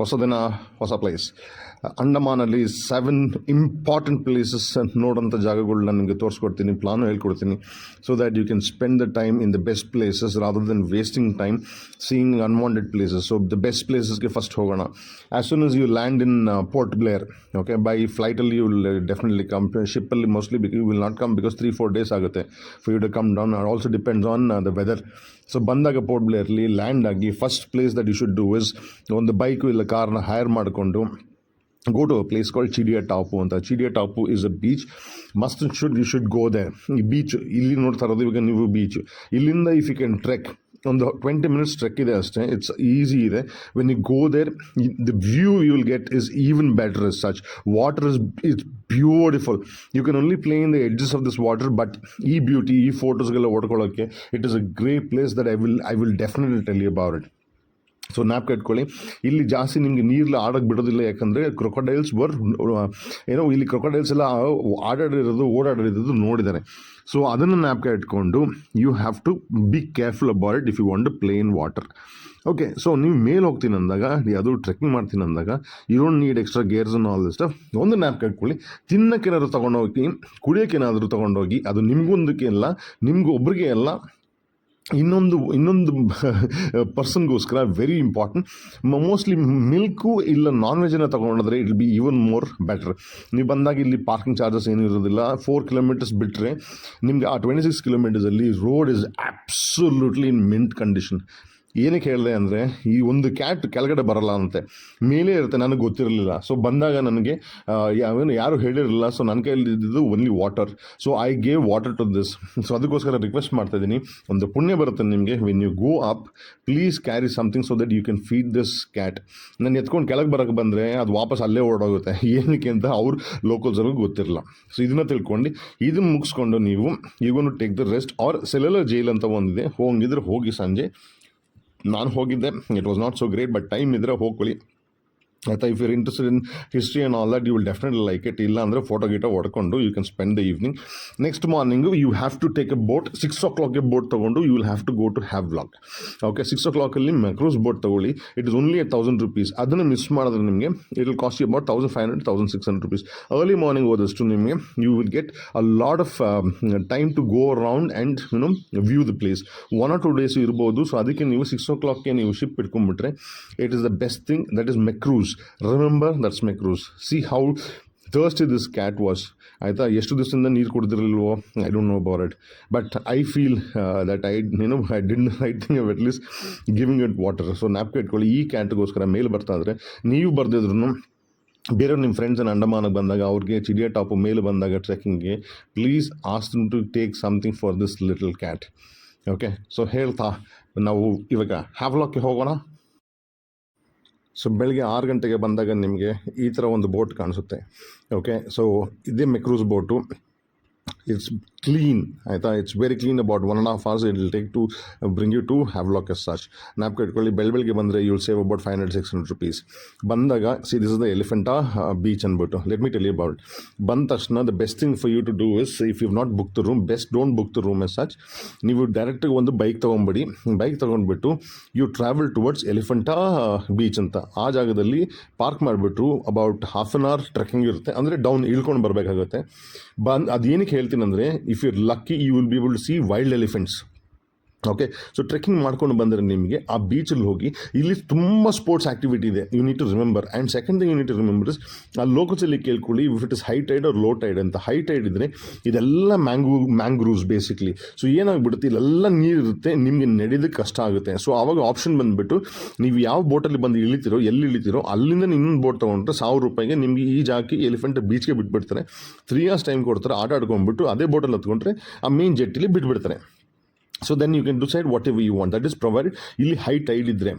ಹೊಸ ದಿನ ಹೊಸ ಪ್ಲೇಸ್. ಅಂಡಮಾನಲ್ಲಿ 7 ಇಂಪಾರ್ಟೆಂಟ್ ಪ್ಲೇಸಸ್ ನೋಡೋಂಥ ಜಾಗಗಳನ್ನ ನಿಮಗೆ ತೋರಿಸ್ಕೊಡ್ತೀನಿ, ಪ್ಲಾನು ಹೇಳ್ಕೊಡ್ತೀನಿ, so that you can spend the time in the best places rather than wasting time seeing unwanted places. So the ಬೆಸ್ಟ್ ಪ್ಲೇಸಸ್ಗೆ ಫಸ್ಟ್ ಹೋಗೋಣ. As soon as you land in Port Blair, okay, by ಫ್ಲೈಟಲ್ಲಿ you will definitely come, ಶಿಪ್ಪಲ್ಲಿ mostly you will not come because 3-4 days ಆಗುತ್ತೆ for you to come down. Also depends on the weather. So ಬಂದಾಗ ಪೋರ್ಟ್ ಬ್ಲೇರ್ಲಿ land ಆಗಿ first place that you should do is ಒಂದು bike ಇಲ್ಲ ಕಾರ್ನ hire ಮಾಡಿಕೊಂಡು go to a place called Chidiya Tapu ಅಂತ. Chidiya Tapu is a beach. You should go there. ಈ beach ಇಲ್ಲಿ ನೋಡ್ತಾ ಇರೋದು ಇವಾಗ ನೀವು ಬೀಚ್. ಇಲ್ಲಿಂದ ಇಫ್ ಯು ಕ್ಯಾನ್ ಟ್ರೆಕ್ ಒಂದು 20 minutes ಟ್ರೆಕ್ ಇದೆ ಅಷ್ಟೇ. ಇಟ್ಸ್ ಈಸಿ ಇದೆ. When you go there the view you will get is even better as such. Water it's beautiful. You can only play in the edges of this water, but ಈ beauty, ಈ ಫೋಟೋಸ್ಗೆಲ್ಲ ಹೊಡ್ಕೊಳ್ಳೋಕ್ಕೆ it is a great place that I will definitely tell you about it. So nap ಕಟ್ಕೊಳ್ಳಿ. ಇಲ್ಲಿ ಜಾಸ್ತಿ ನಿಮಗೆ ನೀರಲ್ಲಿ ಆಡೋಕ್ಕೆ ಬಿಡೋದಿಲ್ಲ, ಯಾಕಂದರೆ ಕ್ರೊಕೊಡೈಲ್ಸ್ ಇಲ್ಲಿ ಕ್ರೊಕೊಡೈಲ್ಸ್ ಎಲ್ಲ ಓಡಾಡಿರೋದು ನೋಡಿದ್ದಾರೆ. ಸೊ ಅದನ್ನು ನ್ಯಾಪ್ಕ ಇಟ್ಕೊಂಡು you have to be careful about it if you want to play in water. Okay, so ನೀವು ಮೇಲೆ ಹೋಗ್ತೀನಿ ಅಂದಾಗ, ಅದು ಟ್ರೆಕ್ಕಿಂಗ್ ಮಾಡ್ತೀನಿ ಅಂದಾಗ you don't need extra gears ಅನ್ನು ಆಲ್ ದಿಸ್ ಸ್ಟಫ್. ಒಂದು ನ್ಯಾಪ್ ಕಟ್ಕೊಳ್ಳಿ. ತಿನ್ನೋಕ್ಕೇನಾದ್ರು ತೊಗೊಂಡೋಗಿ, ಕುಡಿಯೋಕ್ಕೇನಾದರೂ ತೊಗೊಂಡೋಗಿ, ಅದು ನಿಮಗೊಂದಕ್ಕೆ ಅಲ್ಲ, ನಿಮಗೂ ಒಬ್ರಿಗೆ ಅಲ್ಲ, ಇನ್ನೊಂದು ಪರ್ಸನ್ಗೋಸ್ಕರ ವೆರಿ ಇಂಪಾರ್ಟೆಂಟ್. ಮೋಸ್ಟ್ಲಿ ಮಿಲ್ಕು ಇಲ್ಲ ನಾನ್ ವೆಜ್ಜನ್ನು ತೊಗೊಂಡ್ರೆ it will be even more better. ನೀವು ಬಂದಾಗ ಇಲ್ಲಿ ಪಾರ್ಕಿಂಗ್ ಚಾರ್ಜಸ್ ಏನೂ ಇರೋದಿಲ್ಲ. 4 kilometers ಬಿಟ್ಟರೆ ನಿಮಗೆ ಆ 26 kilometers road is absolutely in mint condition. ಏನಕ್ಕೆ ಹೇಳಿದೆ ಅಂದರೆ, ಈ ಒಂದು ಕ್ಯಾಟ್ ಕೆಳಗಡೆ ಬರಲ್ಲ ಅಂತೆ, ಮೇಲೆ ಇರುತ್ತೆ. ನನಗೆ ಗೊತ್ತಿರಲಿಲ್ಲ. ಸೊ ಬಂದಾಗ ನನಗೆ ಯಾರು ಹೇಳಿರಲಿಲ್ಲ. ಸೊ ನನ್ನ ಕೈಯಲ್ಲಿ ಇದ್ದಿದ್ದು only water. So I gave water to this. So ಅದಕ್ಕೋಸ್ಕರ ರಿಕ್ವೆಸ್ಟ್ ಮಾಡ್ತಾ ಇದ್ದೀನಿ, ಒಂದು ಪುಣ್ಯ ಬರುತ್ತೆ ನಿಮಗೆ. When you go up please carry something so that you can feed this cat. ನಾನು ಎತ್ಕೊಂಡು ಕೆಳಗೆ ಬರೋಕ್ಕೆ ಬಂದರೆ ಅದು ವಾಪಸ್ ಅಲ್ಲೇ ಓಡೋಗುತ್ತೆ. ಏನಕ್ಕೆ ಅಂತ ಅವ್ರು ಲೋಕಲ್ಸ್ವ್ರಿಗೆ ಗೊತ್ತಿರಲ್ಲ. ಸೊ ಇದನ್ನು ತಿಳ್ಕೊಂಡು ಇದನ್ನು ಮುಗಿಸ್ಕೊಂಡು ನೀವು ಈಗೊಂದು take the rest. Or cellular jail ಅಂತ ಒಂದಿದೆ, ಹೋಗಿದ್ರೆ ಹೋಗಿ. ಸಂಜೆ ನಾನು ಹೋಗಿದ್ದೆ, it was not so great, but time ಇದ್ದರೆ ಹೋಗ್ಕೊಳ್ಳಿ ಆಯಿತಾ. If you're interested in history and all that you will definitely like it. ಇಲ್ಲ ಅಂದರೆ ಫೋಟೋ ಹೊಡ್ಕೊಂಡು you can spend the evening. Next morning you have to take a boat. 6 o'clock boat ತೊಗೊಂಡು you will have to go to Havelock. Okay, 6 o'clock Makruzz boat ತೊಗೊಳ್ಳಿ. It is only 1,000 rupees. ಅದನ್ನು miss ಮಾಡಿದ್ರೆ ನಿಮಗೆ it will cost you about 1,500-1,600 rupees. Early morning ಹೋದಷ್ಟು ನಿಮಗೆ you will get a lot of time to go around and view the place. 1 or 2 days ಇರ್ಬೋದು. So ಅದಕ್ಕೆ ನೀವು 6 o'clock ನೀವು ship ಇಟ್ಕೊಂಡ್ಬಿಟ್ರೆ it is the best thing. That is Makruzz. Remember, that's my cruise. See how thirsty this cat was. ಆಯಿತಾ, ಎಷ್ಟು ದಿವಸದಿಂದ ನೀರು ಕುಡಿದಿರಲಿಲ್ವೋ, I don't know about it, but I feel that I did right thing of at least giving it water. So ನ್ಯಾಪ್ಕ ಇಟ್ಕೊಳ್ಳಿ. ಈ ಕ್ಯಾಟ್ಗೋಸ್ಕರ ಮೇಲೆ ಬರ್ತಾ ಇದ್ರೆ ನೀವು ಬರ್ದಿದ್ರು ಬೇರೆಯವ್ರು ನಿಮ್ಮ ಫ್ರೆಂಡ್ಸ್ ಅಂಡಮಾನಿಗೆ ಬಂದಾಗ, ಅವ್ರಿಗೆ ಚಿಡಿಯಾ ಟಾಪು ಮೇಲೆ ಬಂದಾಗ ಟ್ರೆಕ್ಕಿಂಗ್ಗೆ, please ask them to take something for this little cat. Okay, so ಹೇಳ್ತಾ ನಾವು ಇವಾಗ ಹ್ಯಾವ್ಲಾಕ್ಗೆ ಹೋಗೋಣ. ಸೊ ಬೆಳಗ್ಗೆ 6 ಗಂಟೆಗೆ ಬಂದಾಗ ನಿಮಗೆ ಈ ಥರ ಒಂದು ಬೋಟ್ ಕಾಣಿಸುತ್ತೆ. ಓಕೆ, ಸೊ ಇದೇ ಮೆಕ್ರೂಸ್ ಬೋಟು. ಇಟ್ಸ್ ಕ್ಲೀನ್, ಆಯಿತಾ. It's very clean. About 1.5 hours it will take to bring you to Havelock as such. ನ್ಯಾಪ್ ಇಟ್ಕೊಳ್ಳಿ. ಬೆಳಗ್ಗೆ ಬಂದರೆ you will save about 500-600 rupees. ಬಂದಾಗ see this is the Elephanta beach ಅಂದ್ಬಿಟ್ಟು let me tell you about. ಬಂದ ತಕ್ಷಣ the best thing for you to do is, if you not book the room, don't book the room as such. ನೀವು ಡೈರೆಕ್ಟಾಗಿ ಒಂದು bike ತೊಗೊಂಬಿಡಿ. Bike ತೊಗೊಂಡ್ಬಿಟ್ಟು you travel towards Elephanta beach ಅಂತ. ಆ ಜಾಗದಲ್ಲಿ ಪಾರ್ಕ್ ಮಾಡಿಬಿಟ್ರು ಅಬೌಟ್ 1/2 hour ಟ್ರೆಕ್ಕಿಂಗ್ ಇರುತ್ತೆ. ಅಂದರೆ ಡೌನ್ ಇಳ್ಕೊಂಡು ಬರಬೇಕಾಗುತ್ತೆ. ಅದೇನಕ್ಕೆ ಹೇಳ್ತೀನಿ ಅಂದರೆ, if you are lucky you will be able to see wild elephants. Okay, so trekking ಮಾಡ್ಕೊಂಡು ಬಂದರೆ ನಿಮಗೆ ಆ ಬೀಚಲ್ಲಿ ಹೋಗಿ, ಇಲ್ಲಿ ತುಂಬ ಸ್ಪೋರ್ಟ್ಸ್ ಆ್ಯಕ್ಟಿವಿಟಿ ಇದೆ. You need to remember. And second thing you need to remember is, ಆ ಲೋಕಲ್ಸಲ್ಲಿ ಕೇಳ್ಕೊಳ್ಳಿ if it is high tide or low tide ಅಂತ. ಹೈ ಟೈಡ್ ಇದ್ದರೆ ಇದೆಲ್ಲ ಮ್ಯಾಂಗ್ರೂವ್ಸ್ ಬೇಸಿಕ್ಲಿ. ಸೊ ಏನಾಗ್ಬಿಡುತ್ತೆ, ಇಲ್ಲೆಲ್ಲ ನೀರಿರುತ್ತೆ, ನಿಮಗೆ ನಡೆಯೋದಕ್ಕೆ ಕಷ್ಟ ಆಗುತ್ತೆ. ಸೊ ಆವಾಗ ಆಪ್ಷನ್ ಬಂದುಬಿಟ್ಟು ನೀವು ಯಾವ ಬೋಟಲ್ಲಿ ಬಂದು ಎಲ್ಲಿ ಇಳಿತೀರೋ ಅಲ್ಲಿಂದ ಇನ್ನೊಂದು ಬೋಟ್ ತೊಗೊಂಡ್ರೆ 1,000 ರೂಪಾಯಿಗೆ ನಿಮಗೆ ಈ ಜಾಗಕ್ಕೆ ಎಲಿಫೆಂಟ್ ಬೀಚ್ಗೆ ಬಿಟ್ಬಿಡ್ತಾರೆ. 3 hours ಟೈಮ್ ಕೊಡ್ತಾರೆ. ಆಟ ಆಡ್ಕೊಂಡ್ಬಿಟ್ಟು ಅದೇ ಬೋಟಲ್ಲಿ ಹತ್ಕೊಂಡ್ರೆ ಆ ಮೇನ್ ಜೆಟ್ಟಿಲಿ ಬಿಟ್ಬಿಡ್ತಾರೆ. So then you can decide whatever you want. That is provided. ಇಲ್ಲಿ ಹೈ ಟೈಡ್ ಇದ್ದರೆ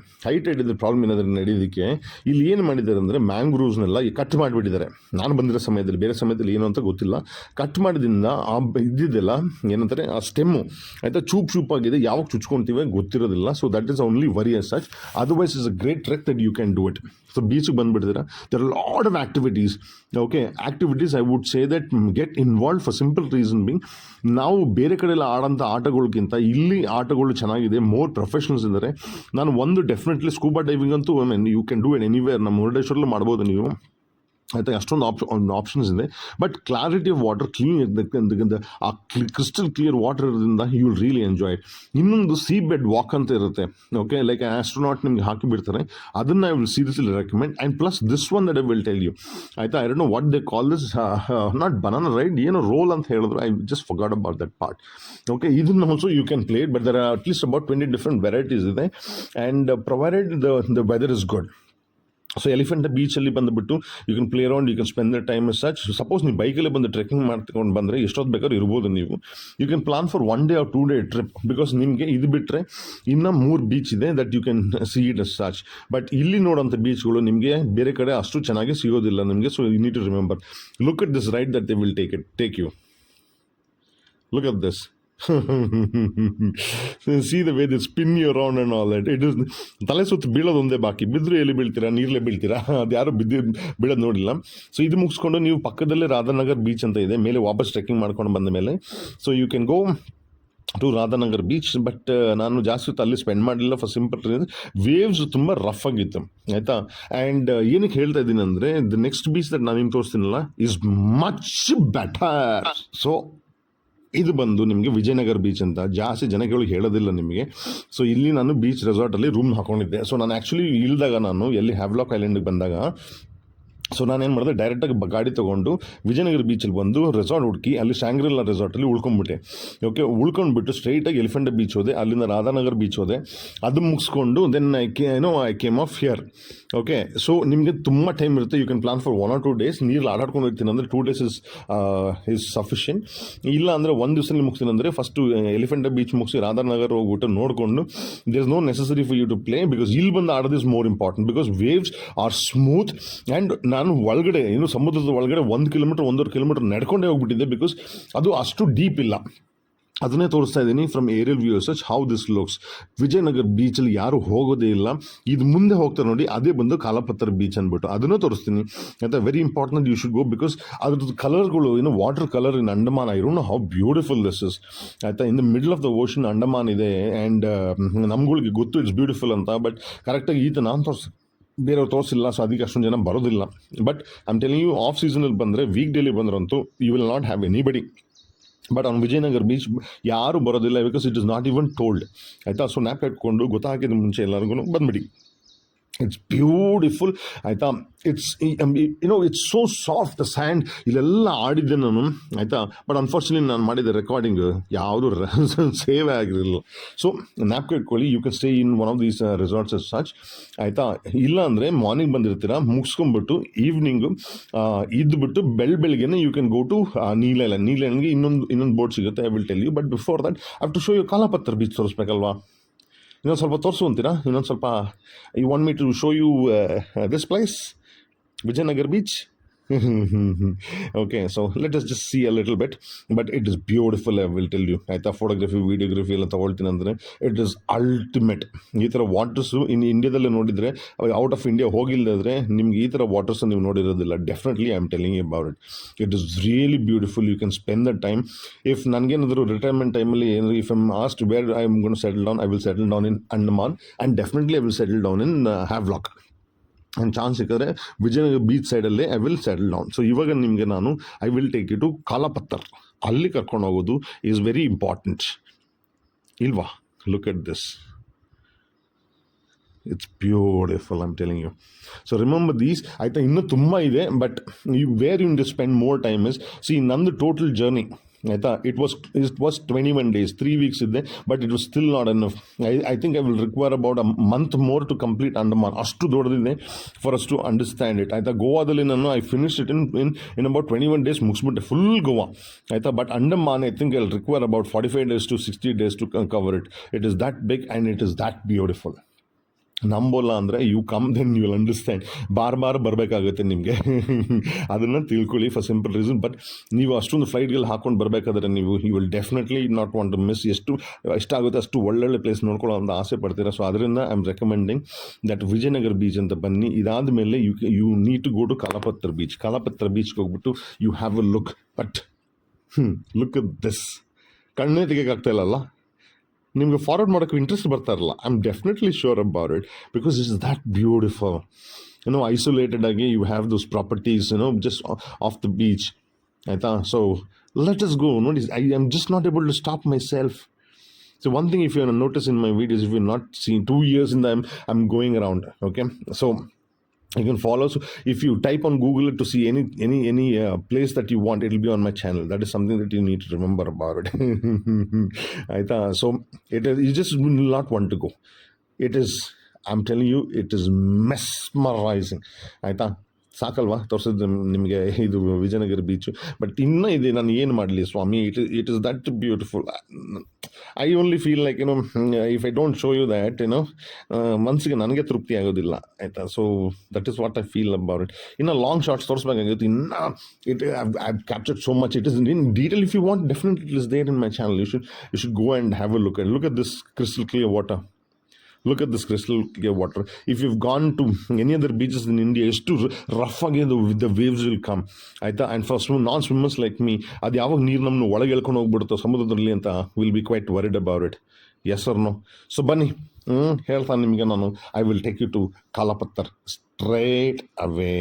ಪ್ರಾಬ್ಲಮ್ ಏನಾದರೂ ನಡೆಯೋದಕ್ಕೆ ಇಲ್ಲಿ ಏನು ಮಾಡಿದ್ದಾರೆ ಅಂದರೆ, ಮ್ಯಾಂಗ್ರೂವ್ಸ್ನೆಲ್ಲ ಕಟ್ ಮಾಡಿಬಿಟ್ಟಿದ್ದಾರೆ. ನಾನು ಬಂದಿರೋ ಸಮಯದಲ್ಲಿ, ಬೇರೆ ಸಮಯದಲ್ಲಿ ಏನು ಅಂತ ಗೊತ್ತಿಲ್ಲ, ಕಟ್ ಮಾಡಿದ್ರಿಂದ ಆ ಇದ್ದಿದ್ದೆಲ್ಲ ಏನಂತಾರೆ, ಆ ಸ್ಟೆಮ್ಮು ಆಯಿತಾ ಚೂಪಾಗಿದೆ. ಯಾವಾಗ ಚುಚ್ಕೊಳ್ತೀವಿ ಗೊತ್ತಿರೋದಿಲ್ಲ. So that is only worry as such. Otherwise is a great trek that you can do it. So ಬೀಚಿಗೆ ಬಂದುಬಿಟ್ಟಿದ್ದೀರಾ, there are lot of activities. Okay, activities I would say that get involve for simple reason being, ನಾವು ಬೇರೆ ಕಡೆ ಎಲ್ಲ ಆಡೋಂಥ ಆಟಗಳಿಗಿಂತ ಇಲ್ಲಿ ಆಟಗಳು ಚೆನ್ನಾಗಿದೆ, more professionals ಇದ್ದಾರೆ. ನಾನು ಒಂದು ಡೆಫಿನೆಟ್ಲಿ ಸ್ಕೂಬಾ ಡೈವಿಂಗ್ ಅಂತೂ you can do it anywhere, ನಮ್ಮ ಮುರುಡೇಶ್ವರಲ್ಲಿ ಮಾಡ್ಬೋದು ನೀವು, ಆಯಿತಾ. ಅಷ್ಟೊಂದು ಆಪ್ಷನ್ಸ್ ಇದೆ. But clarity of water, clean, ಆ ಕ್ರಿಸ್ಟಲ್ ಕ್ಲಿಯರ್ ವಾಟರ್ ಇರೋದ್ರಿಂದ ಯು ವಿಲ್ ರಿಯಲಿ ಎಂಜಾಯ್. ಇನ್ನೊಂದು ಸೀ ಬೆಡ್ ವಾಕ್ ಅಂತ ಇರುತ್ತೆ, ಓಕೆ, ಲೈಕ್ ಆಸ್ಟ್ರೋನಾಟ್ ನಿಮ್ಗೆ ಹಾಕಿ ಬಿಡ್ತಾರೆ, ಅದನ್ನು I will seriously recommend. And plus this one that I will tell you, ಆಯಿತಾ. I don't know what they call this, not banana ride, ಏನೋ roll ಅಂತ ಹೇಳಿದ್ರು, I just forgot about that part. Okay, ಇದನ್ನು also you can play it, but there are at least about 20 different varieties ಇದೆ. And provided the weather is good. So elephant ಬೀಚಲ್ಲಿ ಬಂದುಬಿಟ್ಟು you can play around, you can spend the time such. Suppose ನೀವು ಬೈಕಲ್ಲಿ ಬಂದು trekking ಮಾಡ್ಕೊಂಡು ಬಂದರೆ ಎಷ್ಟೊತ್ತು ಬೇಕಾದ್ರೂ ಇರ್ಬೋದು ನೀವು. You can plan for 1 day or 2 day trip, because ನಿಮಗೆ ಇದು ಬಿಟ್ಟರೆ ಇನ್ನೂ 3 ಬೀಚ್ ಇದೆ that you can see it as such. But ಇಲ್ಲಿ ನೋಡೋಂಥ ಬೀಚ್ಗಳು ನಿಮಗೆ ಬೇರೆ ಕಡೆ ಅಷ್ಟು ಚೆನ್ನಾಗಿ ಸಿಗೋದಿಲ್ಲ ನಿಮಗೆ. So you need to remember, look at this right that they will take you. Look at this. See the way they spin you around and all that. It is ತಲೆ ಸುತ್ತು ಬೀಳೋದು ಒಂದೇ ಬಾಕಿ, ಬಿದ್ದರೂ ಎಲ್ಲಿ ಬೀಳ್ತೀರಾ, ನೀರಲ್ಲೇ ಬೀಳ್ತೀರಾ, ಅದು ಯಾರು ಬೀಳೋದು ನೋಡಿಲ್ಲ. ಸೊ ಇದು ಮುಗಿಸ್ಕೊಂಡು ನೀವು ಪಕ್ಕದಲ್ಲೇ ರಾಧಾನಗರ್ ಬೀಚ್ ಅಂತ ಇದೆ, ಮೇಲೆ ವಾಪಸ್ ಟ್ರೆಕ್ಕಿಂಗ್ ಮಾಡ್ಕೊಂಡು ಬಂದ ಮೇಲೆ. So you can go to Radhanagar beach. But ನಾನು ಜಾಸ್ತಿ ಹೊತ್ತು ಅಲ್ಲಿ ಸ್ಪೆಂಡ್ ಮಾಡಲಿಲ್ಲ ಫಾರ್ ಸಿಂಪಲ್ ರೀಸನ್, ವೇವ್ಸ್ ತುಂಬ ರಫ್ ಆಗಿತ್ತು, ಆಯಿತಾ. ಆ್ಯಂಡ್ ಏನಕ್ಕೆ ಹೇಳ್ತಾ ಇದ್ದೀನಿ ಅಂದರೆ, ದ ನೆಕ್ಸ್ಟ್ ಬೀಚ್ ದಟ್ ನಾನು ನಿಮ್ಗೆ ತೋರಿಸ್ತೀನಲ್ಲ ಈಸ್ ಮಚ್ ಬೆಟರ್. ಸೊ ಇದು ಬಂದು ನಿಮಗೆ ವಿಜಯನಗರ ಬೀಚ್ ಅಂತ ಜಾಸ್ತಿ ಜನಗಳು ಹೇಳೋದಿಲ್ಲ ನಿಮಗೆ. ಸೊ ಇಲ್ಲಿ ನಾನು ಬೀಚ್ ರೆಸಾರ್ಟಲ್ಲಿ ರೂಮ್ ಹಾಕೊಂಡಿದ್ದೆ. ಸೊ ನಾನು ಆ್ಯಕ್ಚುಲಿ ಇಳಿದಾಗ, ನಾನು ಎಲ್ಲಿ ಹ್ಯಾವ್ಲಾಕ್ ಐಲ್ಯಾಂಡಿಗೆ ಬಂದಾಗ, ಸೊ ನಾನೇನು ಮಾಡಿದೆ, ಡೈರೆಕ್ಟಾಗಿ ಗಾಡಿ ತೊಗೊಂಡು ವಿಜಯನಗರ ಬೀಚಲ್ಲಿ ಬಂದು ರೆಸಾರ್ಟ್ ಹುಡುಕಿ ಅಲ್ಲಿ ಶಾಂಗ್ರಿಲಾ ರೆಸಾರ್ಟಲ್ಲಿ ಉಳ್ಕೊಂಡ್ಬಿಟ್ಟೆ. ಓಕೆ, ಉಳ್ಕೊಂಡ್ಬಿಟ್ಟು ಸ್ಟ್ರೈಟಾಗಿ ಎಲಿಫೆಂಟ್ ಬೀಚ್ ಹೋದೆ, ಅಲ್ಲಿಂದ ರಾಧಾನಗರ್ ಬೀಚ್ ಹೋದೆ, ಅದು ಮುಗಿಸ್ಕೊಂಡು then I came of here. Okay, so ನಿಮಗೆ ತುಂಬ ಟೈಮ್ ಇರುತ್ತೆ, you can plan for 1 or 2 days. ನೀರಲ್ಲಿ ಆಟಾಡ್ಕೊಂಡು ಹೋಗ್ತೀನಿ ಅಂದರೆ 2 days ಇಸ್ ಸಫಿಷಿಯೆಂಟ್. ಇಲ್ಲ ಅಂದರೆ ಒಂದು ದಿವಸದಲ್ಲಿ ಮುಗಿಸ್ತೀನಿ ಅಂದರೆ ಫಸ್ಟು ಎಲಿಫೆಂಟ್ ಬೀಚ್ ಮುಗಿಸಿ ರಾಧಾನಗರ್ ಹೋಗ್ಬಿಟ್ಟು ನೋಡಿಕೊಂಡು, there is no necessary for you to play, because ಇಲ್ಲಿ ಬಂದು ಆಡೋದು is more important, because waves are smooth. And ನಾನು ಒಳಗಡೆ, ಇನ್ನು ಸಮುದ್ರದ ಒಳಗಡೆ 1 kilometer 1.5 kilometer ನಡ್ಕೊಂಡೇ ಹೋಗ್ಬಿಟ್ಟಿದ್ದೆ, ಬಿಕಾಸ್ ಅದು ಅಷ್ಟು ಡೀಪ್ ಇಲ್ಲ. ಅದನ್ನೇ ತೋರಿಸ್ತಾ ಇದ್ದೀನಿ from aerial view such how this looks. Vijayanagar ಬೀಚಲ್ಲಿ ಯಾರು ಹೋಗೋದೇ ಇಲ್ಲ, ಇದು ಮುಂದೆ ಹೋಗ್ತಾರೆ ನೋಡಿ, ಅದೇ ಬಂದು ಕಾಲಪತ್ರ ಬೀಚ್ ಅಂದ್ಬಿಟ್ಟು ಅದನ್ನೂ ತೋರಿಸ್ತೀನಿ, ಆಯಿತಾ. Very important, you should go, because ಅದ್ರದ್ದು ಕಲರ್ಗಳು, water colour in Andaman, I don't know how beautiful this is, ಆಯಿತಾ. In the middle of the ocean Andaman ಇದೆ. ಆ್ಯಂಡ್ ನಮ್ಗಳಿಗೆ ಗೊತ್ತು ಇಟ್ಸ್ ಬ್ಯೂಟಿಫುಲ್ ಅಂತ, ಬಟ್ ಕರೆಕ್ಟಾಗಿ ಈತ ನಾನು ಬೇರೆಯವ್ರು ತೋರಿಸಿಲ್ಲ, ಸೊ ಅದಕ್ಕೆ ಅಷ್ಟೊಂದು ಜನ ಬರೋದಿಲ್ಲ. But I am telling you, off ಸೀಸನಲ್ಲಿ ಬಂದರೆ, ವೀಕ್ ಡೇಲಿ ಬಂದ್ರಂತೂ you will not have anybody. But on Vijayanagar beach ಯಾರು ಬರೋದಿಲ್ಲ, because it is not even told, ಆಯಿತಾ. ಸೊ ನ್ಯಾಪ್ ಹಾಕ್ಕೊಂಡು ಗೊತ್ತಾಗಿದ್ದ ಮುಂಚೆ ಎಲ್ಲರಿಗೂ ಬಂದ್ಬಿಡಿ. ಇಟ್ಸ್ ಬ್ಯೂಟಿಫುಲ್, ಆಯಿತಾ. It's it's so soft sand. ಇಲ್ಲೆಲ್ಲ ಆಡಿದ್ದೆ ನಾನು, ಆಯಿತಾ. ಬಟ್ ಅನ್ಫಾರ್ಚುನೇಟ್ಲಿ ನಾನು ಮಾಡಿದ ರೆಕಾರ್ಡಿಂಗ್ ಯಾವುದು ಸೇವ್ ಆಗಿರಲಿಲ್ಲ. ಸೊ ನ್ಯಾಪ್ ಇಟ್ಕೊಳ್ಳಿ, you can stay in one of these resorts as such, ಆಯಿತಾ. ಇಲ್ಲ ಅಂದರೆ ಮಾರ್ನಿಂಗ್ ಬಂದಿರ್ತೀರಾ, ಮುಗಿಸ್ಕೊಂಡ್ಬಿಟ್ಟು ಈವ್ನಿಂಗು ಇದ್ದುಬಿಟ್ಟು ಬೆಳಗ್ಗೆನೇ ಯು ಕ್ಯಾನ್ ಗೋ ಟು ನೀಲೈಲ್ಯಾಂಡ್ಗೆ ಇನ್ನೊಂದು ಬೋಟ್ ಸಿಗುತ್ತೆ, I will tell you. But before that I have to show you Kalapathar beach ತೋರಿಸ್ಬೇಕಲ್ವಾ. ಇನ್ನೊಂದು ಸ್ವಲ್ಪ ತೋರಿಸುವಂತೀರಾ, ಇನ್ನೊಂದು ಸ್ವಲ್ಪ. You want me to show you this place, Vijayanagara beach? Okay, so let us just see a little bit, but it is beautiful, I will tell you, ಆಯಿತಾ. Photography, videography ಎಲ್ಲ ತೊಗೊಳ್ತೀನಿ ಅಂದರೆ ಇಟ್ ಇಸ್ ಅಲ್ಟಿಮೇಟ್. ಈ ಥರ waters ಇಂಡಿಯಾದಲ್ಲೇ ನೋಡಿದರೆ, out of India ಹೋಗಿಲ್ಲದ್ರೆ ನಿಮ್ಗೆ ಈ ಥರ ವಾಟರ್ಸ್ ನೀವು ನೋಡಿರೋದಿಲ್ಲ. Definitely I am telling you about it. It is really beautiful. You can spend the time. If ನನಗೇನಾದರೂ ರಿಟೈರ್ಮೆಂಟ್ ಟೈಮಲ್ಲಿ ಏನಾದರೂ if I'm asked where I am gone settle down, I will settle down in Andaman, and definitely I will settle down in Havelock. And chance ಸಿಕ್ಕಿದ್ರೆ Vijayanagara beach ಸೈಡಲ್ಲೇ I will settle down. So ಇವಾಗ ನಿಮಗೆ ನಾನು I will take you to Kalapathar, ಅಲ್ಲಿ ಕರ್ಕೊಂಡು ಹೋಗೋದು is very important ಇಲ್ವಾ. Look at this, it's beautiful, I am telling you. So remember these, ಆಯಿತಾ. ಇನ್ನೂ ತುಂಬ ಇದೆ, but where you to spend more time is, see ನಂದು ಟೋಟಲ್ ಜರ್ನಿ, ಆಯಿತಾ. ಇಟ್ ವಾಸ್ 21 days, 3 weeks ಇದೆ, but it was still not enough. I think I will require about a month more to complete Andaman. ಅಷ್ಟು ದೊಡ್ಡದಿದೆ for us to understand it, ಆಯಿತಾ. ಗೋವಾದಲ್ಲಿ ನಾನು I finish it in about 21 days ಮುಗಿಸ್ಬಿಟ್ಟೆ full Goa, ಆಯಿತಾ. But Andaman I think I will require about 45 days to 60 days to cover it. It is that big and it is that beautiful. ನಂಬೋಲ್ಲ ಅಂದರೆ you come then you will understand. ಬಾರ್ ಬರಬೇಕಾಗುತ್ತೆ ನಿಮಗೆ, ಅದನ್ನು ತಿಳ್ಕೊಳ್ಳಿ for simple reason. But ನೀವು ಅಷ್ಟೊಂದು ಫ್ಲೈಟ್ಗೆಲ್ಲ ಹಾಕ್ಕೊಂಡು ಬರಬೇಕಾದ್ರೆ ನೀವು you will definitely not want to miss. ಎಷ್ಟಾಗುತ್ತೆ ಅಷ್ಟು ಒಳ್ಳೊಳ್ಳೆ ಪ್ಲೇಸ್ ನೋಡ್ಕೊಳ್ಳೋ ಅಂತ ಆಸೆ ಪಡ್ತೀರಾ. ಸೊ ಅದರಿಂದ I am recommending that Vijayanagara beach ಅಂತ ಬನ್ನಿ. ಇದಾದ ಮೇಲೆ you need to go to Kalapathar beach. Kalapathar ಬೀಚ್ಗೆ ಹೋಗ್ಬಿಟ್ಟು you have a look. But look at this, ಕಣ್ಣೇ ತೆಗಿಯೋಕ್ಕಾಗ್ತಾ ಇಲ್ಲಲ್ಲ. ನಿಮಗೆ ಫಾರ್ವರ್ಡ್ ಮಾಡೋಕ್ಕೆ ಇಂಟ್ರೆಸ್ಟ್ ಬರ್ತಾ ಇರಲ್ಲ. I am definitely sure about it because it's that beautiful. Isolated ಆಗಿ you have those properties just off the beach. ಆಯಿತಾ? So let us go. ನೋಡಿ, I am just not able to stop myself. So one thing, if you notice in my videos, if you've not seen 2 years in them, I'm going around. Okay, so you can follow. So if you type on Google to see any place that you want, it'll be on my channel. That is something that you need to remember about it. Aita? So it is, you just will not want to go. It is, I'm telling you, it is mesmerizing. Aita? ಸಾಕಲ್ವಾ ತೋರಿಸಿದ್ದು ನಿಮಗೆ ಇದು Vijayanagara beach. But ಇನ್ನೂ ಇದೆ, ನಾನು ಏನು ಮಾಡಲಿ ಸ್ವಾಮಿ, it is that beautiful. I only feel like if I don't show you that ಮನಸ್ಸಿಗೆ ನನಗೆ ತೃಪ್ತಿ ಆಗೋದಿಲ್ಲ. ಆಯಿತಾ? So that is what I feel about it. ಇನ್ನು ಲಾಂಗ್ ಶಾರ್ಟ್ಸ್ ತೋರಿಸ್ಬೇಕಾಗಿತ್ತು. ಇನ್ನು I captured so much. It is in detail. If you want, definitely it is there in my channel. You should go and have a look at this crystal clear water. Look at this crystal clear water. If you've gone to any other beaches in India, it's too rough again, the waves will come. Aita? And for non-swimmers like me, ಅದು ಯಾವಾಗ ನೀರು ನಮ್ಮನ್ನು ಒಳಗೆ ಎಳ್ಕೊಂಡು ಹೋಗ್ಬಿಡುತ್ತೋ ಸಮುದ್ರದಲ್ಲಿ ಅಂತ will be quite worried about it. Yes or no? So ಬನ್ನಿ, ಹೇಳ್ತಾನೆ ನಿಮಗೆ ನಾನು. I will take you to Kalapathar straight away.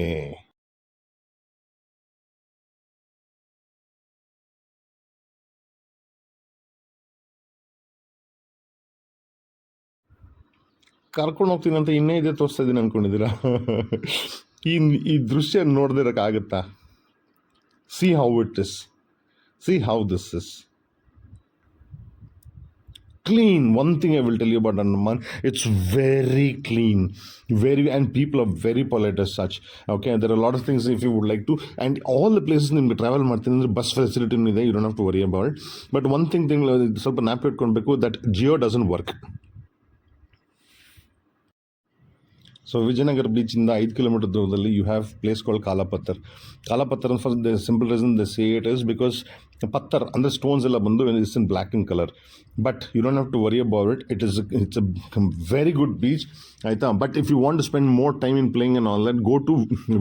ಕರ್ಕೊಂಡು ಹೋಗ್ತೀನಿ ಅಂತ ಇನ್ನೇ ಇದೆ ತೋರಿಸ್ತಾ ಇದ್ದೀನಿ ಅಂದ್ಕೊಂಡಿದ್ದೀರಾ? ಈ ದೃಶ್ಯ ನೋಡದೇ ಇರೋಕ್ಕಾಗುತ್ತಾ? See how it is, see how this is clean. One thing I will tell you about Andaman, it's very clean, and people are very polite as such. Okay, there are a lot of things if you would like to, and all the places nimge travel ಮಾಡ್ತೀನಿ ಅಂದ್ರೆ bus facility ಇದೆ. You don't have to worry about it. But one thing ಸ್ವಲ್ಪ ಜ್ಞಾಪಕ ಇಟ್ಕೊಳ್ಬೇಕು, that Jio doesn't work. So Vijayanagara ಬೀಚಿಂದ 5 kilometre ದೂರದಲ್ಲಿ you have place called Kalapathar. Kalapathar for the simple reason the say it is because pathar ಅಂದರೆ stones ಎಲ್ಲ ಬಂದು it's in black in colour. But you don't have to worry about it. It's a very good beach. ಆಯಿತಾ? But if you want to spend more time in playing and all that, go to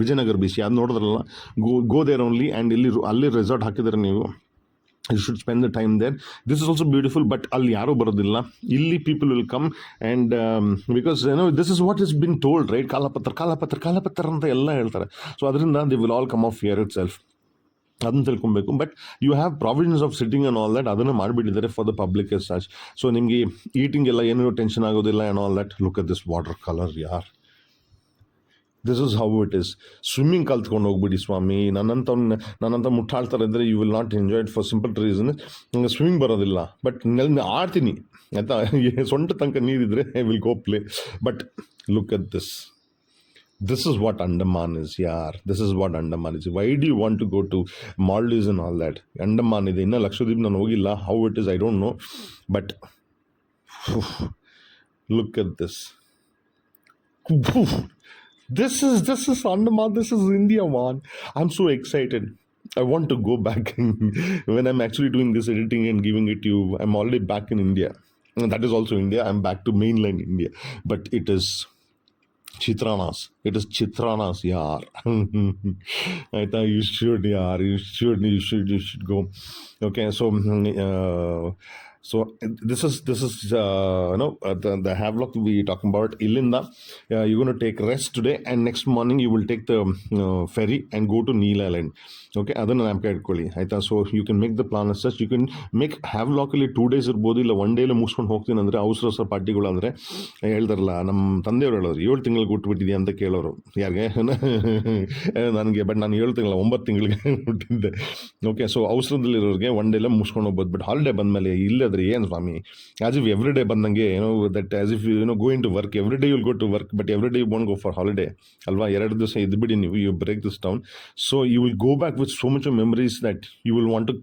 Vijayanagara beach. ಯಾವ್ದು ನೋಡಿದ್ರಲ್ಲ, go there only. And ಅಲ್ಲಿ resort ಹಾಕಿದರೆ ನೀವು, you should spend the time there. This is also beautiful, but ಅಲ್ಲಿ ಯಾರೂ ಬರೋದಿಲ್ಲ. ಇಲ್ಲಿ people will come and because this is what has been told, right? ಕಾಲಾಪತ್ತರ್ ಅಂತ ಎಲ್ಲ ಹೇಳ್ತಾರೆ. ಸೊ ಅದರಿಂದ they will all come off here itself. ಅದನ್ನು ತಿಳ್ಕೊಬೇಕು. But you have provisions of sitting and all that, ಅದನ್ನು ಮಾಡಿಬಿಟ್ಟಿದ್ದಾರೆ for the public as such. So ನಿಮಗೆ eating ಎಲ್ಲ ಏನೂ ಟೆನ್ಷನ್ ಆಗೋದಿಲ್ಲ and all that. Look at this water colour ಯಾರ್. This is how it is. Swimming ಕಲ್ತ್ಕೊಂಡು ಹೋಗ್ಬಿಡಿ ಸ್ವಾಮಿ. ನನ್ನಂತ ಮುಟ್ಟಾಳ್ತಾರೆ ಇದ್ದರೆ you will not enjoy it for simple reason. ನನಗೆ ಸ್ವಿಮ್ಮಿಂಗ್ ಬರೋದಿಲ್ಲ, ಬಟ್ ಆಡ್ತೀನಿ ಆಯಿತಾ. ಸೊಂಟ ತನಕ ನೀರಿದ್ರೆ I will go play. But look at this. This is what Andaman is, yaar. This is what Andaman is. Why do you want to go to Maldives and all that? Andaman ಇದೆ. ಇನ್ನು ಲಕ್ಷದ್ವೀಪ್ ನಾನು ಹೋಗಿಲ್ಲ. How it is, I don't know. But look at this. This is Andaman. This is India, man. I'm so excited. I want to go back. When I'm actually doing this editing and giving it to you, I'm already back in India. And that is also India. I'm back to mainland India. But it is Chitranas. It is Chitranas, yaar. I thought you should, yaar. You should go. Okay, so this is the Havelock we talking about. Ilinda, you're going to take rest today, and next morning you will take the ferry and go to Neil Island. Okay, ಅದನ್ನು ನೆನಪು ಇಟ್ಕೊಳ್ಳಿ ಆಯಿತಾ. So you can make the plan as such. You can make ಹ್ಯಾವ್ಲಾಕಲ್ಲಿ 2 days ಇರ್ಬೋದು, ಇಲ್ಲ 1 day ಮುಗಿಸ್ಕೊಂಡು ಹೋಗ್ತೀನಿ ಅಂದರೆ ಅವಸರ ಪಾರ್ಟಿಗಳು ಅಂದರೆ ಹೇಳ್ತಾರಲ್ಲ, ನಮ್ಮ ತಂದೆಯವರು ಹೇಳೋರು 7 ತಿಂಗಳಿಗೆ ಹುಟ್ಟುಬಿಟ್ಟಿದ್ಯಾ ಅಂತ ಕೇಳೋರು ಯಾರಿಗೆ ನನಗೆ. ಬಟ್ ನಾನು 7 ತಿಂಗಳ 9 ತಿಂಗಳಿಗೆ ಹುಟ್ಟಿದ್ದೆ. ಓಕೆ, ಸೊ ಅವಸರದಲ್ಲಿರೋರಿಗೆ 1 day ಮುಗಿಸ್ಕೊಂಡು ಹೋಗ್ಬೋದು. ಬಟ್ ಹಾಲಿಡೇ ಬಂದಮೇಲೆ ಇಲ್ಲದ್ರೆ ಏನು ಸ್ವಾಮಿ, ಆಸ್ ಇಫ್ ಎವ್ರಿ ಡೇ ಬಂದಂಗೆ that as if going to work every day will go to work, but every day you won't go for holiday ಅಲ್ವಾ. 2 ದಿವಸ ಇದ್ಬಿಡಿ ನೀವು, you break this down. So you will go back with so much of memories that you will want to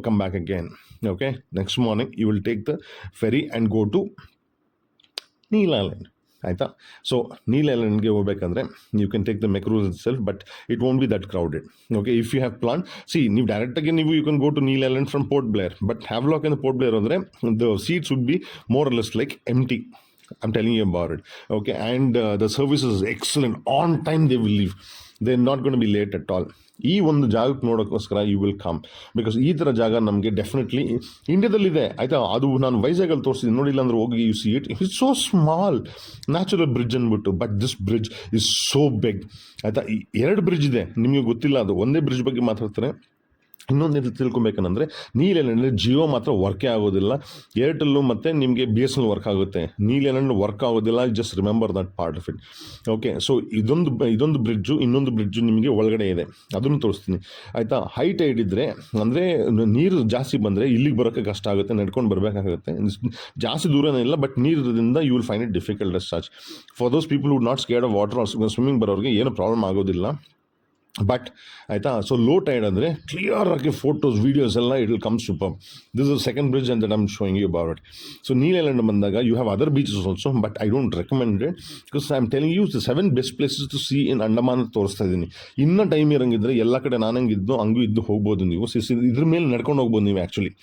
come back again. Okay, next morning you will take the ferry and go to Neil Island. ಆಯಿತಾ. So Neil ಐಲ್ಯಾಂಡ್ಗೆ ಹೋಗ್ಬೇಕಂದ್ರೆ you can take the Makruzz itself, but it won't be that crowded. Okay, if you have plan, ನೀವು ಡೈರೆಕ್ಟಾಗಿ you can go to Neil island from Port Blair. But Havelock ಇಂದ Port Blair ಅಂದರೆ the seats would be more or less like empty. I'm telling you about it. Okay, and the service is excellent. On time they will leave. They're not going to be late at all. ಈ ಒಂದು ಜಾಗಕ್ಕೆ ನೋಡೋಕ್ಕೋಸ್ಕರ you will come, because ಈ ಥರ ಜಾಗ ನಮಗೆ definitely ಇಂಡಿಯಾದಲ್ಲಿದೆ ಆಯಿತಾ. ಅದು ನಾನು ವೈಜಾಗಲ್ಲಿ ತೋರಿಸಿದ್ದೀನಿ, ನೋಡಿಲ್ಲ ಅಂದ್ರೆ ಹೋಗಿ you see it's so small natural bridge ಅಂದ್ಬಿಟ್ಟು, but this bridge is so big ಆಯಿತಾ. 2 ಬ್ರಿಡ್ಜ್ ಇದೆ, ನಿಮಗೆ ಗೊತ್ತಿಲ್ಲ, ಅದು ಒಂದೇ ಬ್ರಿಡ್ಜ್ ಬಗ್ಗೆ ಮಾತಾಡ್ತಾರೆ. ಇನ್ನೊಂದು ತಿಳ್ಕೊಬೇಕಂದ್ರೆ ನೀಲೇನಲ್ಲಿ ಜಿಯೋ ಮಾತ್ರ ವರ್ಕೇ ಆಗೋದಿಲ್ಲ, ಏರ್ಟೆಲ್ಲು ಮತ್ತು ನಿಮಗೆ B S N L work ಆಗುತ್ತೆ, ನೀಲೇನಲ್ಲಿ ವರ್ಕ್ ಆಗೋದಿಲ್ಲ. Just remember that part of it. Okay, so ಇದೊಂದು ಬ್ರಿಡ್ಜು, ಇನ್ನೊಂದು ಬ್ರಿಡ್ಜು ನಿಮಗೆ ಒಳಗಡೆ ಇದೆ, ಅದನ್ನು ತೋರಿಸ್ತೀನಿ ಆಯಿತಾ. ಹೈ ಟೈಡ್ ಇದ್ದರೆ ಅಂದರೆ ನೀರು ಜಾಸ್ತಿ ಬಂದರೆ ಇಲ್ಲಿಗೆ ಬರೋಕ್ಕೆ ಕಷ್ಟ ಆಗುತ್ತೆ, ನಡ್ಕೊಂಡು ಬರಬೇಕಾಗುತ್ತೆ. ಜಾಸ್ತಿ ದೂರನೇ ಇಲ್ಲ, ಬಟ್ ನೀರಿರೋದ್ರಿಂದ you will find it difficult as such. For those people would not scared of water swimming ಬರೋರಿಗೆ ಏನು ಪ್ರಾಬ್ಲಮ್ ಆಗೋದಿಲ್ಲ. ಬಟ್ ಆಯಿತಾ, ಸೊ ಲೋ ಟೈಡ್ ಅಂದರೆ ಕ್ಲಿಯರ್ ಆಗಿ ಫೋಟೋಸ್ ವೀಡಿಯೋಸ್ ಎಲ್ಲ it will come super. This is second bridge ಅಂತ I'm showing you about it. So Neil Island ಬಂದಾಗ you have other beaches also, but I don't recommend it because I am telling you the 7 best places to see in Andaman ತೋರಿಸ್ತಾ ಇದ್ದೀನಿ. ಇನ್ನೂ time ಇರೋಂಗಿದ್ರೆ ಎಲ್ಲ ಕಡೆ ನಾನಂಗಿದ್ದು ಹಂಗೂ ಇದ್ದು ಹೋಗ್ಬೋದು ನೀವು. ಇದ್ರ ಮೇಲೆ ನಡ್ಕೊಂಡು ಹೋಗ್ಬೋದು ನೀವು ಆ್ಯಕ್ಚುಲಿ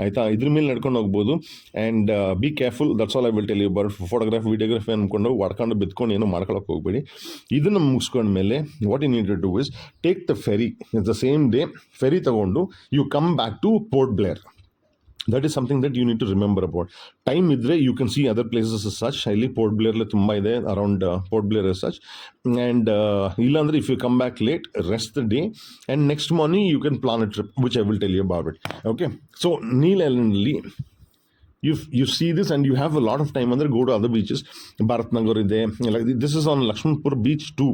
ಆಯಿತಾ, ಇದ್ರ ಮೇಲೆ ನಡ್ಕೊಂಡು ಹೋಗ್ಬೋದು. And be careful, that's all I will tell you about. Photography videography ಅಂದ್ಕೊಂಡು ಹೊಡ್ಕೊಂಡು ಬಿತ್ಕೊಂಡು ಏನೋ ಮಾಡ್ಕೊಳಕ್ಕೆ ಹೋಗ್ಬೇಡಿ. ಇದನ್ನು ಮುಗಿಸ್ಕೊಂಡ್ಮೇಲೆ what you need to do is take the ferry. It's the same day ferry ತಗೊಂಡು you come back to Port Blair. That is something that you need to remember about. Time ಇದ್ದರೆ you can see other places as such. ಇಲ್ಲಿ Port ಬ್ಲೇರ್ಲೆ ತುಂಬ ಇದೆ around port Blair is such. And ಇಲ್ಲಾಂದರೆ if you come back late, rest the day and next morning you can plan a trip which I will tell you about it. Okay, so Neil ಐಲ್ಯಾಂಡಲ್ಲಿ you see this and you have a lot of time ಅಂದರೆ go to other beaches. Bharat Nagar ಇದೆ, like this is on Laxmanpur beach 2,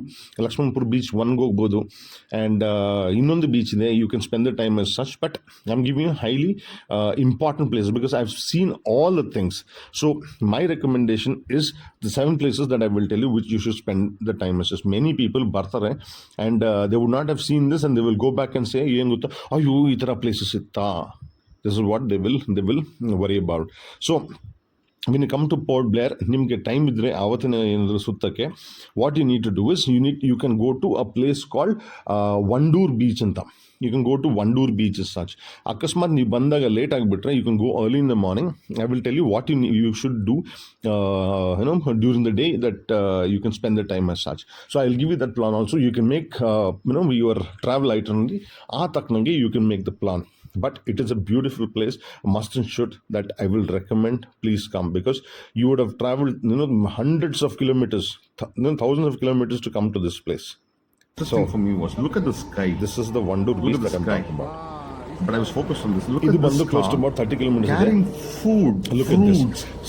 Laxmanpur beach 1 ಹೋಗ್ಬೋದು. And ಇನ್ನೊಂದು beach ಇದೆ, you can spend the time as such, but I'm giving you highly important places because I've seen all the things. So my recommendation is the 7 places that I will tell you which you should spend the time as such. Many people ಬರ್ತಾರೆ and they would not have seen this and they will go back and say ಏನು ಗೊತ್ತಾ, ಅಯ್ಯೋ ಈ ಥರ places ಇತ್ತಾ. This is what they will worry about. So when you come to Port Blair, ನಿಮಗೆ time ಇದ್ದರೆ ಆವತ್ತಿನ ಏನಾದರೂ ಸುತ್ತಕ್ಕೆ, what you need to do is you can go to a place called Wandoor beach ಅಂತ. You can go to Wandoor beach is such. ಅಕಸ್ಮಾತ್ ನೀವು ಬಂದಾಗ late ಆಗಿಬಿಟ್ರೆ you can go early in the morning. I will tell you what you should do during the day that you can spend the time as such. So I will give you that plan also. You can make your travel itinerary ಆ ತಕ್ಕನಂಗೆ you can make the plan. But it is a beautiful place, must and should, that I will recommend. Please come, because you would have traveled hundreds of kilometers, thousands of kilometers to come to this place. So for me was look at the sky. This is the Wandoor beach that I'm talking about. But I was focused on this. Look It at is this close to about 30 kilometers. carrying food. Look at this.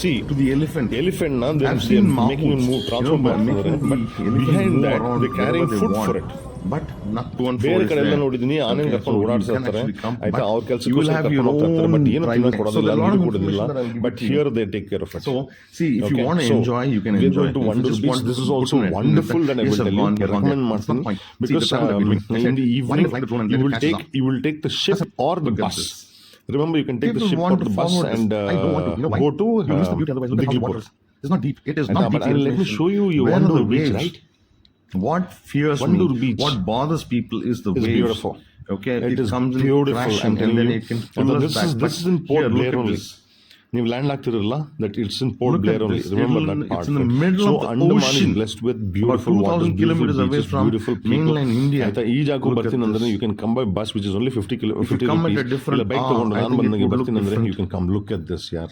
See, to the elephant. Elephant now I've they're seen making it move, transfer by making the but elephant behind move that around they're carrying wherever they food want. for it. But not to one ಬೇರೆ forest ಕಡೆ ಎಲ್ಲ there. ನೋಡಿದೀನಿ, ಆನೆ ಕರ್ಕೊಂಡು ಓಡಾಡ್ಸಿರ್ತಾರೆ ಆಯ್ತಾ, ಅವ್ರ you will ಕೆಲಸಕ್ಕೋಸ್ಕರ have ಕರ್ಕೊಂಡು your ಹೋಗ್ತಾರೆ, ಬಟ್ own ಏನು private. ತಿನ್ನೋಕೆ So there ಕೊಡೋದಿಲ್ಲ, are a lot ನೀರು of ಕೊಡೋದಿಲ್ಲ, information that I will give but to you. here they take care of it. So see, if you want to So, enjoy, you can we are enjoy. going to If you Wandoor just Beach. want This to is also put in it, wonderful that I yes, will I've tell you. gone I there. recommend That's the Martin point. See, because the travel that we're doing. I in said, the why evening fly the drone and you let it will catch us take the ship or the Look at bus. this. Remember, you can take the People ship or want the to bus forward and this. I don't want to. You know why? go to You miss the beauty. Otherwise, look at how the water Diglipur. is. It's not deep. It is not But deep. let me show you your Where are Wandoor the Beach, waves? right? What fears Wandoor me, Beach. what bothers people is the It's waves. beautiful. Okay, It is comes in beautiful. crashing I'm telling and then you. it can And pull us this back. is But in Port here, Blair look at only. this. ನೀವು land ಆಗ್ತಿರಲ್ಲ, that it's in Port Look Blair at only. this. Remember It's that in- part. it's in the middle So of the Andaman ocean. is blessed with beautiful About 2,000 waters, beautiful kilometers away beaches, from beautiful people. mainland India. ಆಯ್ತಾ, ಈ ಜಾಗಕ್ಕೆ Look at ಬರ್ತೀನಿ ಅಂದ್ರೆ this. you can come by bus which is only 50 If you come at a different ಇಲ್ಲ bike hour, ತಗೊಂಡು I ನಾನು think it ಬಂದಂಗೆ would look ಬರ್ತೀನಿ ಅಂದ್ರೆ different. you can come look at this, yaar.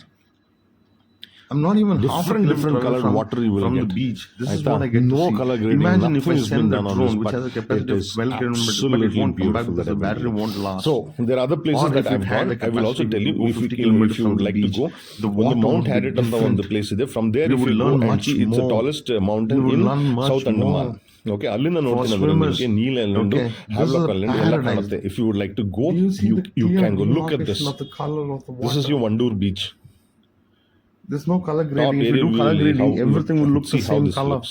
I'm not even half a Different kilometer colored away water you will from get. the beach. This is ಆಯ್ತಾ, what I get no to see. color grading, Imagine if I nothing has been send a done on drone this, which but has a capacity it of is 12 kilometers, but it absolutely won't come back beautiful because the that I battery will won't last. So there are other places Or that if I've it had gone. the I will also capacity tell you to go if 50 you kilometers would from the like to beach, go. the One water Mount would be Harriet ಅಂತ different. ಒಂದು place ಇದೆ. From there You if will you go learn and much see, it's the more. tallest mountain You will in learn much South Andaman. more. Okay, ಅಲ್ಲಿಂದ For ನೋಡ್ತೀನಿ ಅಂದ್ರೆ swimmers. ನಿಮಗೆ Neil island, Okay, this is Havelock a island ಎಲ್ಲ paradise. ಕಾಣುತ್ತೆ. If you would like to go, You see the you clear can go look at this. demarcation of the color of the water. This is your Wandoor Beach. There's no color Top grading. If you area do color will grading, how- everything will look see the how same this color. looks.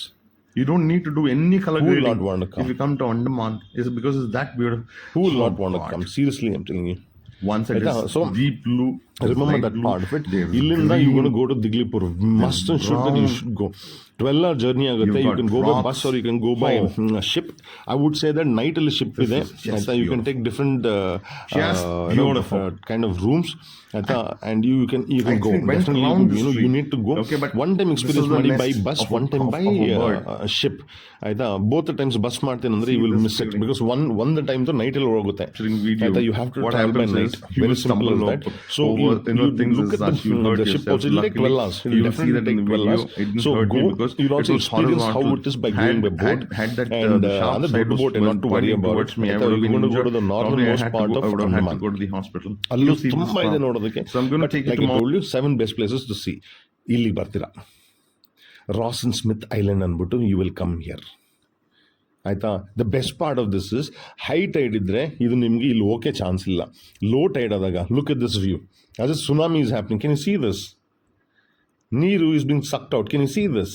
You don't need to do any color Who will grading not want to come? if you come to Andaman. It's because it's that beautiful. Who will Oh, not want to God. come? Seriously, I'm telling you. One side ಆಯ್ತಾ? is So deep blue. Remember light that blue, part of it. there's Illinda you're going to green, go to Diglipur. Must and should that you brown. should go. 12-hour journey ಆಗುತ್ತೆ. You've You got can go by rocks. bus or you can go by ship. I would say that night ಅಲ್ಲಿ ship This ಇದೆ. is just ಆಯ್ತಾ, you can take different Just beautiful. kind of rooms. ಆಯ್ತಾ, and you can go. actually went Definitely around the you street. need to go. Okay, but one time this experience is the ಮಾಡಿ by nest bus, of a- one time by of a bird. ship. ಆಯ್ತಾ, both the times bus ಮಾಡ್ತೇನೆ ಅಂದ್ರೆ you See will this miss it feeling. because one the time to night ಅಲ್ಲಿ ಹೋಗುತ್ತೆ. Capturing video. ಆಯ್ತಾ, you have to What travel by happens night. is he Very will simple as stumble that. over- So over, you things look is at that you the hurt ship yourself. also. It'll take Luckily, 12 hours. It'll you'll see definitely that in take the 12 video. hours. It didn't So hurt go. me because You'll also it was experience how horizontal. it is by going by boat. Had that and the sharp the side boat, not to worry pointing about towards it. me. I ಆಯ್ತಾ, would have you're been going to go to injured. the Probably I northernmost had to part go- of I would have had to Andaman. go to the hospital. ಅಲ್ಲೂ You'll see this ತುಂಬಾ ಇದೆ now. ನೋಡೋದಕ್ಕೆ. So I'm going to But take you like I tomorrow. told you, 7 best places to see. ಇಲ್ಲಿ ಬರ್ತೀರಾ, Ross and Smith island ಅಂದ್ಬಿಟ್ಟು you will come here. ಆಯ್ತಾ, the best part of this is high tide ಇದ್ರೆ ಇದು ನಿಮ್ಗೆ ಇಲ್ಲಿ okay chance ಇಲ್ಲ. Low tide ಆದಾಗ look at this view as a tsunami is happening. Can you see this? ನೀರು is being sucked out. Can you see this?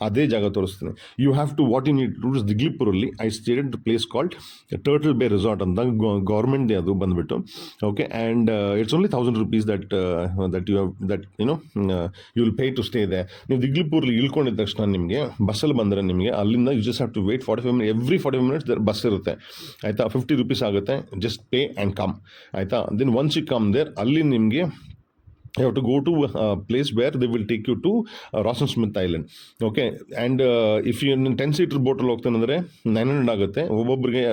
ಅದೇ ಜಾಗ ತೋರಿಸ್ತೀನಿ. You have to what you need to ದಿಗ್ಲಿಪುರಲ್ಲಿ I stayed the place called Turtle Bay Resort ಅಂತ ಗೌರ್ಮೆಂಟ್ದೇ ಅದು ಬಂದುಬಿಟ್ಟು. Okay, and it's only 1000 rupees that you have that you will pay to stay there. ನೀವು ದಿಗ್ಲಿಪುರಲ್ಲಿ ಇಳ್ಕೊಂಡಿದ ತಕ್ಷಣ ನಿಮಗೆ ಬಸ್ಸಲ್ಲಿ ಬಂದರೆ ನಿಮಗೆ ಅಲ್ಲಿಂದ you just have to wait 45 minutes. Every 45 minutes bus ಇರುತ್ತೆ. ಆಯಿತಾ, 50 rupees ಆಗುತ್ತೆ. Just pay and come. ಆಯಿತಾ, then once you come there, ಅಲ್ಲಿ ನಿಮಗೆ you have to go to a place where they will take you to Ross and Smith Island. Okay, and if you in 10-seater ಬೋಟಲ್ಲಿ ಹೋಗ್ತಾನೆ ಅಂದರೆ 900 ಆಗುತ್ತೆ. ಒಬ್ಬೊಬ್ಬರಿಗೆ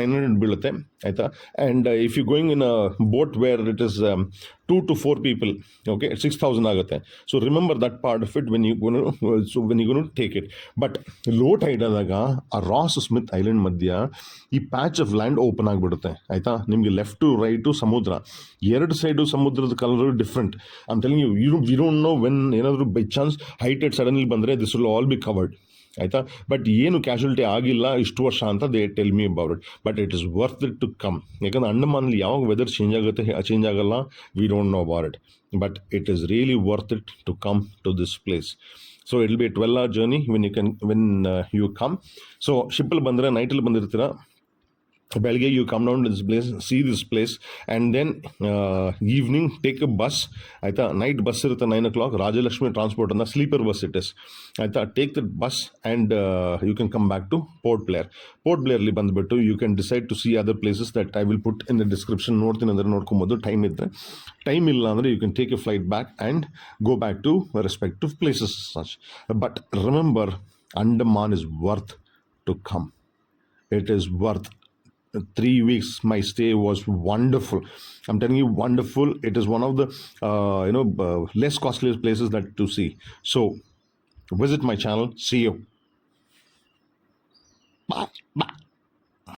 900 ಬೀಳುತ್ತೆ. ಆಯಿತಾ, and if you going in a boat where it is 2 to 4 people, okay, 6,000 ಆಗುತ್ತೆ. So remember that part of it when you gonna take it. But low tide ಆದಾಗ ಆ Raas Smith island ಮಧ್ಯ ಈ ಪ್ಯಾಚ್ ಆಫ್ ಲ್ಯಾಂಡ್ ಓಪನ್ ಆಗಿಬಿಡುತ್ತೆ. ಆಯಿತಾ, ನಿಮಗೆ left to right ಸಮುದ್ರ, ಎರಡು ಸೈಡು ಸಮುದ್ರದ colour different. I am telling you we don't know when ಏನಾದರೂ ಬೈ ಚಾನ್ಸ್ ಹೈಟೆಡ್ ಸಡನ್ಲಿ ಬಂದರೆ this will all be covered. ಆಯಿತಾ, ಬಟ್ ಏನು ಕ್ಯಾಶುಲಿಟಿ ಆಗಿಲ್ಲ ಇಷ್ಟು ವರ್ಷ ಅಂತ they tell me about it. But it is worth it to come. ಯಾಕಂದರೆ ಅಂಡಮಾನಲ್ಲಿ ಯಾವಾಗ ವೆದರ್ ಚೇಂಜ್ ಆಗಲ್ಲ, we don't know about it. But it is really worth it to come to this place. So it will be 12-hour journey when you come. So ಶಿಪ್ಪಲ್ಲಿ ಬಂದರೆ ನೈಟಲ್ಲಿ ಬಂದಿರ್ತೀರ, ಬೆಳಗ್ಗೆ you come down this place, see this place, and then evening take a bus. ಆಯಿತಾ, night bus ಇರುತ್ತೆ 9 o'clock, Rajalakshmi transport ಅಂತ sleeper bus it is. ಆಯಿತಾ, take that bus and you can come back to Port Blair. Port ಬ್ಲೇರ್ಲಿ ಬಂದುಬಿಟ್ಟು you can decide to see other places that I will put in the description. ನೋಡ್ತೀನಿ ಅಂದರೆ ನೋಡ್ಕೊಬೋದು, time ಇದ್ದರೆ. Time ಇಲ್ಲ ಅಂದರೆ you can take a flight back and go back to respective places such. But remember, Andaman is worth to come. It is worth. 3 weeks my stay was wonderful. I'm telling you, wonderful. It is one of the less costly places that to see. So visit my channel. See you. Bye.